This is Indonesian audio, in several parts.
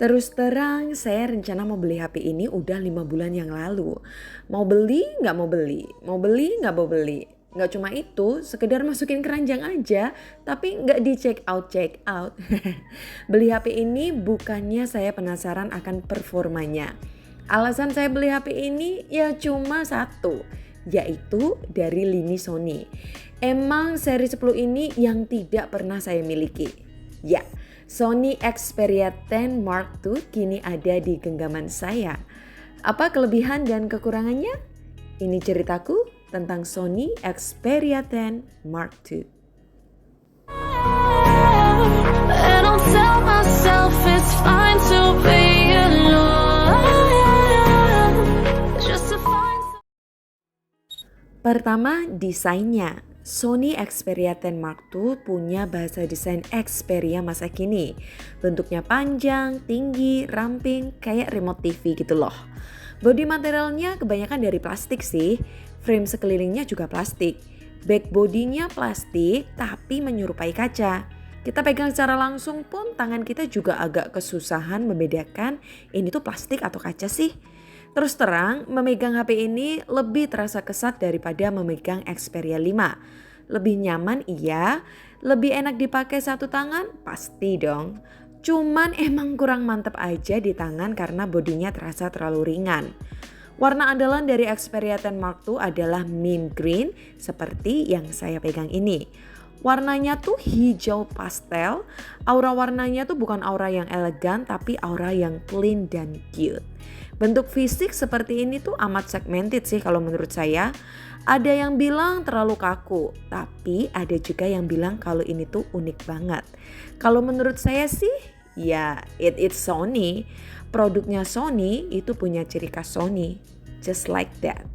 Terus terang, saya rencana mau beli HP ini udah 5 bulan yang lalu. Mau beli, nggak mau beli. Mau beli, nggak mau beli. Nggak cuma itu, sekedar masukin keranjang aja, tapi nggak di check out. Beli HP ini bukannya saya penasaran akan performanya. Alasan saya beli HP ini ya cuma satu, yaitu dari lini Sony. Emang seri 10 ini yang tidak pernah saya miliki. Ya, Sony Xperia 10 Mark II kini ada di genggaman saya. Apa kelebihan dan kekurangannya? Ini ceritaku tentang Sony Xperia 10 Mark II. And I'll tell myself it's fine to be alone. Just to find. Pertama, desainnya. Sony Xperia 10 Mark II punya bahasa desain Xperia masa kini. Bentuknya panjang, tinggi, ramping, kayak remote TV gitu loh. Bodi materialnya kebanyakan dari plastik sih. Frame sekelilingnya juga plastik. Back bodinya plastik tapi menyerupai kaca. Kita pegang secara langsung pun tangan kita juga agak kesusahan membedakan ini tuh plastik atau kaca sih. Terus terang, memegang HP ini lebih terasa kesat daripada memegang Xperia 5. Lebih nyaman iya, lebih enak dipakai satu tangan pasti dong. Cuman emang kurang mantep aja di tangan karena bodinya terasa terlalu ringan. Warna andalan dari Xperia 10 Mark II adalah mint green seperti yang saya pegang ini. Warnanya tuh hijau pastel, aura warnanya tuh bukan aura yang elegan tapi aura yang clean dan cute. Bentuk fisik seperti ini tuh amat segmented sih kalau menurut saya. Ada yang bilang terlalu kaku, tapi ada juga yang bilang kalau ini tuh unik banget. Kalau menurut saya sih, ya it's Sony. Produknya Sony itu punya ciri khas Sony, just like that.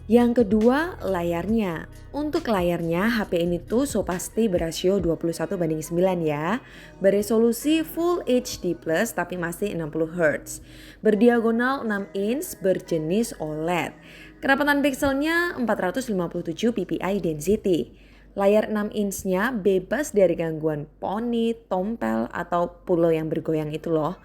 Yang kedua, layarnya. Untuk layarnya, HP ini tuh so pasti berasio 21:9 ya. Beresolusi Full HD Plus tapi masih 60 Hz. Berdiagonal 6 inch berjenis OLED. Kerapatan pikselnya 457 ppi density. Layar 6 inch-nya bebas dari gangguan poni, tompel, atau pulau yang bergoyang itu loh.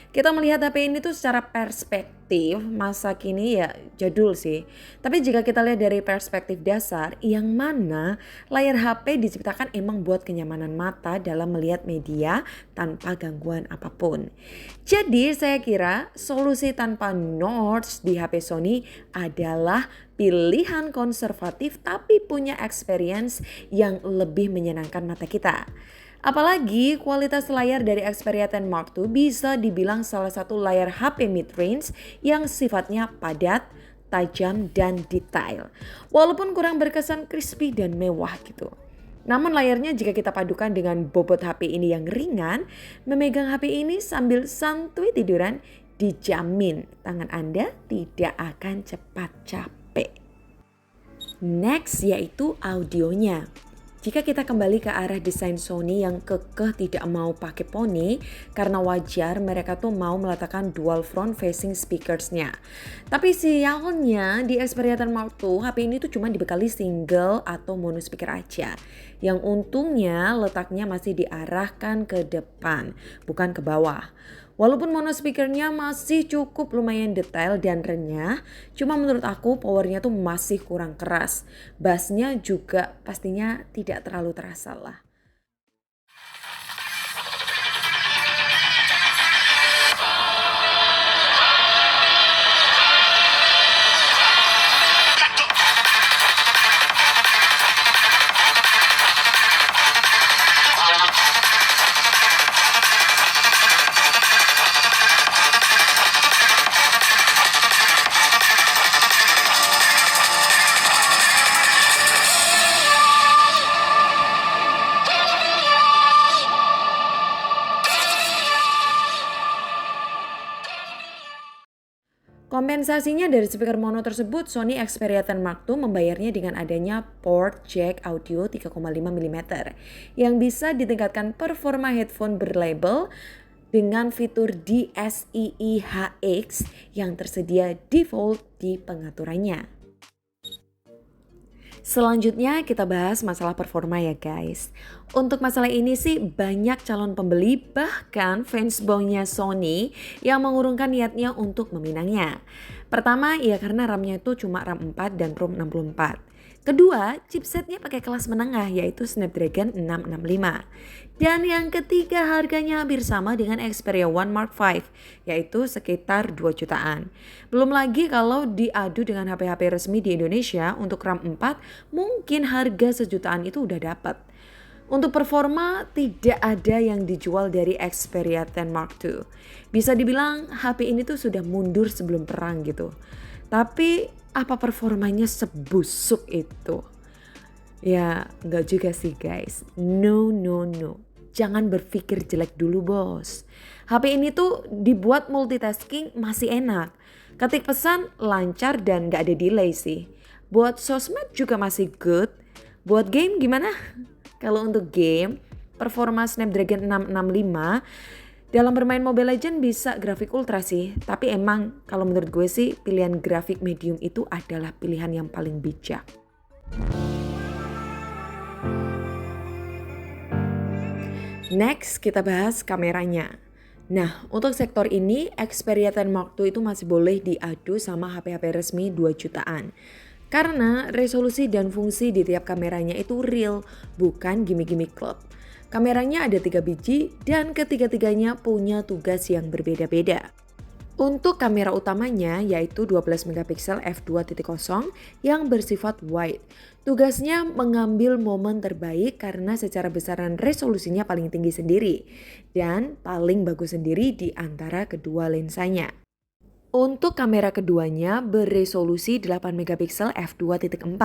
Kita melihat HP ini tuh secara perspektif masa kini ya jadul sih. Tapi jika kita lihat dari perspektif dasar, yang mana layar HP diciptakan emang buat kenyamanan mata dalam melihat media tanpa gangguan apapun. Jadi saya kira solusi tanpa notch di HP Sony adalah pilihan konservatif tapi punya experience yang lebih menyenangkan mata kita. Apalagi kualitas layar dari Xperia 10 Mark II bisa dibilang salah satu layar HP mid-range yang sifatnya padat, tajam, dan detail. Walaupun kurang berkesan crispy dan mewah gitu. Namun layarnya jika kita padukan dengan bobot HP ini yang ringan, memegang HP ini sambil santuy tiduran, dijamin tangan Anda tidak akan cepat capek. Next yaitu audionya. Jika kita kembali ke arah desain Sony yang kekeh tidak mau pakai poni, karena wajar mereka tuh mau meletakkan dual front facing speakersnya. Tapi sialnya di Xperia 10 Mark II HP ini tuh cuma dibekali single atau mono speaker aja. Yang untungnya letaknya masih diarahkan ke depan, bukan ke bawah. Walaupun mono speakernya masih cukup lumayan detail dan renyah, cuma menurut aku powernya tuh masih kurang keras. Bassnya juga pastinya tidak terlalu terasa lah. Kompensasinya dari speaker mono tersebut, Sony Xperia 10 Mark II membayarnya dengan adanya port jack audio 3,5 mm yang bisa ditingkatkan performa headphone berlabel dengan fitur DSII HX yang tersedia default di pengaturannya. Selanjutnya kita bahas masalah performa ya guys. Untuk masalah ini sih banyak calon pembeli bahkan fansboynya Sony yang mengurungkan niatnya untuk meminangnya. Pertama ya karena RAM-nya itu cuma RAM 4 dan ROM 64. Kedua, chipsetnya pakai kelas menengah yaitu Snapdragon 665. Dan yang ketiga harganya hampir sama dengan Xperia One Mark V yaitu sekitar 2 jutaan. Belum lagi kalau diadu dengan HP-HP resmi di Indonesia untuk RAM 4 mungkin harga sejutaan itu udah dapat. Untuk performa tidak ada yang dijual dari Xperia 10 Mark II. Bisa dibilang HP ini tuh sudah mundur sebelum perang gitu. Tapi apa performanya sebusuk itu? Ya nggak juga sih guys. No. Jangan berpikir jelek dulu bos. HP ini tuh dibuat multitasking masih enak. Ketik pesan lancar dan nggak ada delay sih. Buat sosmed juga masih good. Buat game gimana? Kalau untuk game, performa Snapdragon 665 dalam bermain Mobile Legends bisa grafik ultra sih. Tapi emang kalau menurut gue sih pilihan grafik medium itu adalah pilihan yang paling bijak. Next kita bahas kameranya. Nah untuk sektor ini Xperia 10 Mark II itu masih boleh diadu sama HP-HP resmi 2 jutaan. Karena resolusi dan fungsi di tiap kameranya itu real, bukan gimmick-gimmick club. Kameranya ada 3 biji dan ketiga-tiganya punya tugas yang berbeda-beda. Untuk kamera utamanya yaitu 12 megapiksel f2.0 yang bersifat wide. Tugasnya mengambil momen terbaik karena secara besaran resolusinya paling tinggi sendiri dan paling bagus sendiri di antara kedua lensanya. Untuk kamera keduanya beresolusi 8 megapiksel f2.4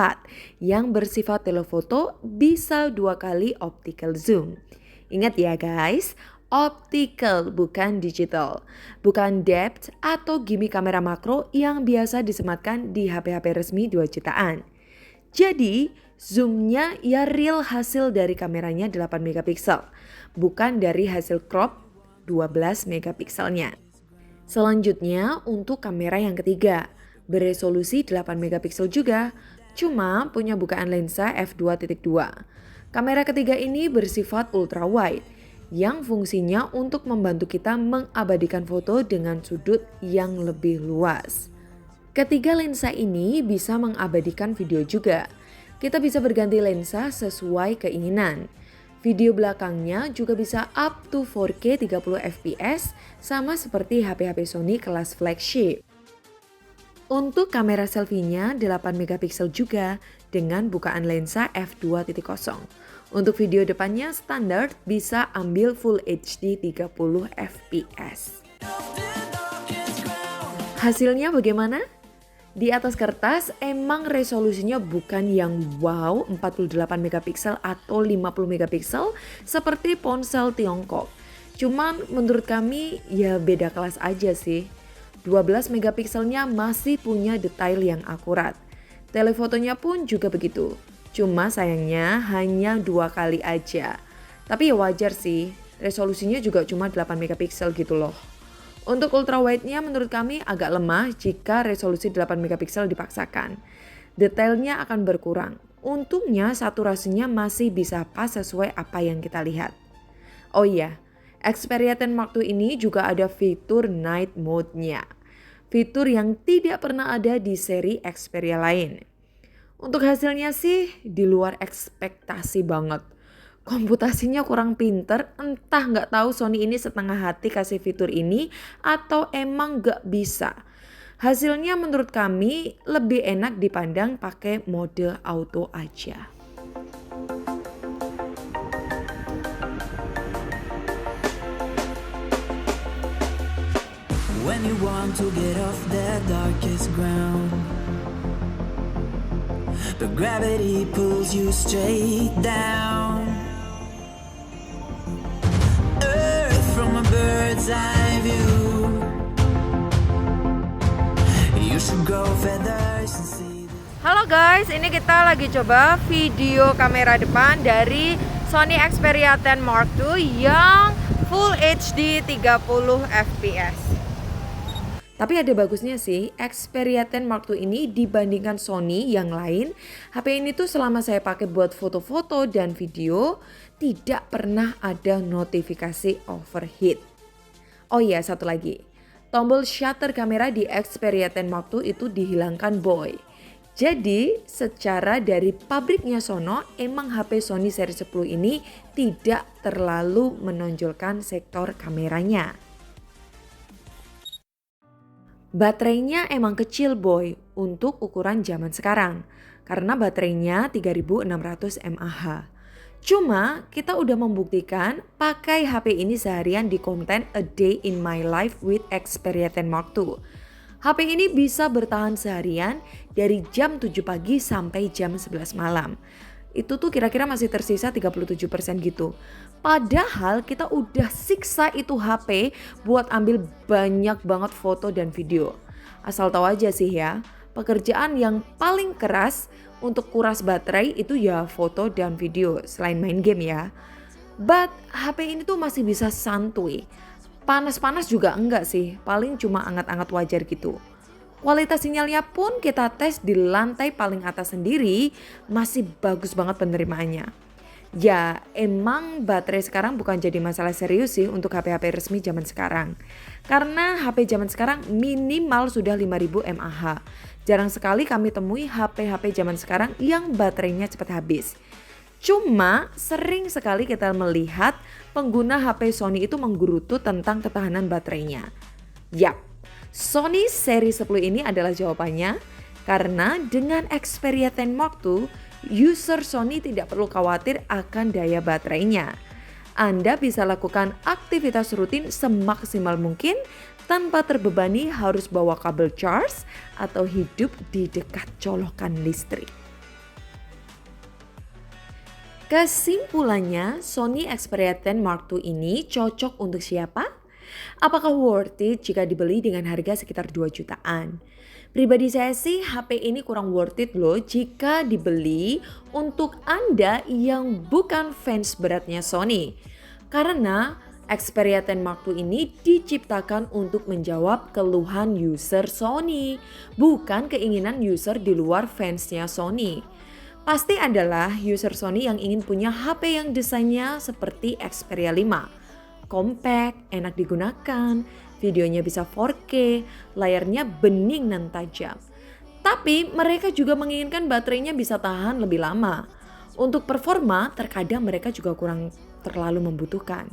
yang bersifat telephoto bisa 2 kali optical zoom. Ingat ya guys, optical bukan digital, bukan depth atau gimmick kamera makro yang biasa disematkan di HP-HP resmi 2 jutaan. Jadi zoomnya ya real hasil dari kameranya 8 megapiksel, bukan dari hasil crop 12 megapikselnya. Selanjutnya untuk kamera yang ketiga, beresolusi 8 megapiksel juga, cuma punya bukaan lensa f2.2. Kamera ketiga ini bersifat ultra wide, yang fungsinya untuk membantu kita mengabadikan foto dengan sudut yang lebih luas. Ketiga lensa ini bisa mengabadikan video juga. Kita bisa berganti lensa sesuai keinginan. Video belakangnya juga bisa up to 4K 30 fps sama seperti HP-HP Sony kelas flagship. Untuk kamera selfie-nya 8 megapiksel juga dengan bukaan lensa f2.0. Untuk video depannya standar bisa ambil Full HD 30 fps. Hasilnya bagaimana? Di atas kertas emang resolusinya bukan yang wow 48 megapiksel atau 50 megapiksel seperti ponsel Tiongkok. Cuman menurut kami ya beda kelas aja sih. 12 megapikselnya masih punya detail yang akurat. Telefotonya pun juga begitu. Cuma sayangnya hanya 2 kali aja. Tapi ya wajar sih, resolusinya juga cuma 8 megapiksel gitu loh. Untuk ultrawide-nya menurut kami agak lemah jika resolusi 8 megapiksel dipaksakan. Detailnya akan berkurang. Untungnya saturasinya masih bisa pas sesuai apa yang kita lihat. Oh iya, Xperia 10 Mark II ini juga ada fitur night mode-nya. Fitur yang tidak pernah ada di seri Xperia lain. Untuk hasilnya sih di luar ekspektasi banget. Komputasinya kurang pinter, entah nggak tahu Sony ini setengah hati kasih fitur ini atau emang nggak bisa. Hasilnya menurut kami lebih enak dipandang pakai mode auto aja. When you want to get off the darkest ground, but gravity pulls you straight down. From a bird's eye view, you should grow feathers and see this. Halo guys, ini kita lagi coba video kamera depan dari Sony Xperia 10 Mark II yang Full HD 30 fps. Tapi ada bagusnya sih, Xperia 10 Mark II ini dibandingkan Sony yang lain, HP ini tuh selama saya pakai buat foto-foto dan video, tidak pernah ada notifikasi overheat. Oh iya, satu lagi. Tombol shutter kamera di Xperia 10 Mark II itu dihilangkan boy. Jadi secara dari pabriknya sono, emang HP Sony seri 10 ini tidak terlalu menonjolkan sektor kameranya. Baterainya emang kecil boy untuk ukuran zaman sekarang karena baterainya 3600 mAh. Cuma kita udah membuktikan pakai HP ini seharian di konten A Day in My Life with Xperia 10 Mark II. HP ini bisa bertahan seharian dari jam 7 pagi sampai jam 11 malam. Itu tuh kira-kira masih tersisa 37% gitu. Padahal kita udah siksa itu HP buat ambil banyak banget foto dan video. Asal tahu aja sih ya, pekerjaan yang paling keras untuk kuras baterai itu ya foto dan video selain main game ya. But HP ini tuh masih bisa santuy. Panas-panas juga enggak sih, paling cuma anget-anget wajar gitu. Kualitas sinyalnya pun kita tes di lantai paling atas sendiri, masih bagus banget penerimaannya. Ya emang baterai sekarang bukan jadi masalah serius sih untuk HP-HP resmi zaman sekarang. Karena HP zaman sekarang minimal sudah 5000 mAh. Jarang sekali kami temui HP-HP zaman sekarang yang baterainya cepat habis. Cuma sering sekali kita melihat pengguna HP Sony itu menggerutu tentang ketahanan baterainya. Yap, Sony seri 10 ini adalah jawabannya. Karena dengan Xperia 10 Mark II, user Sony tidak perlu khawatir akan daya baterainya. Anda bisa lakukan aktivitas rutin semaksimal mungkin tanpa terbebani harus bawa kabel charge atau hidup di dekat colokan listrik. Kesimpulannya, Sony Xperia 10 Mark II ini cocok untuk siapa? Apakah worth it jika dibeli dengan harga sekitar 2 jutaan? Pribadi saya sih HP ini kurang worth it loh jika dibeli untuk Anda yang bukan fans beratnya Sony. Karena Xperia 10 Mark II ini diciptakan untuk menjawab keluhan user Sony, bukan keinginan user di luar fansnya Sony. Pasti adalah user Sony yang ingin punya HP yang desainnya seperti Xperia 5. Compact, enak digunakan, videonya bisa 4K, layarnya bening dan tajam. Tapi mereka juga menginginkan baterainya bisa tahan lebih lama. Untuk performa, terkadang mereka juga kurang terlalu membutuhkan.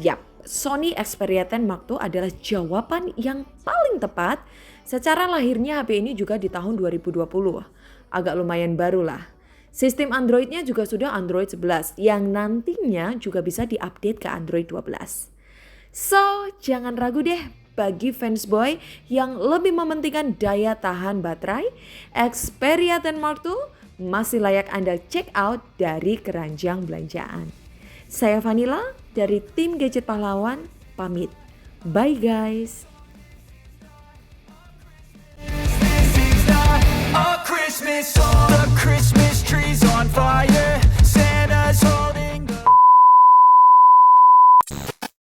Yap, Sony Xperia 10 Mark II adalah jawaban yang paling tepat. Secara lahirnya HP ini juga di tahun 2020. Agak lumayan baru lah. Sistem Androidnya juga sudah Android 11 yang nantinya juga bisa diupdate ke Android 12. So, jangan ragu deh bagi fansboy yang lebih mementingkan daya tahan baterai, Xperia 10 Mark II masih layak Anda check out dari keranjang belanjaan. Saya Vanilla dari tim Gadget Pahlawan, pamit. Bye guys!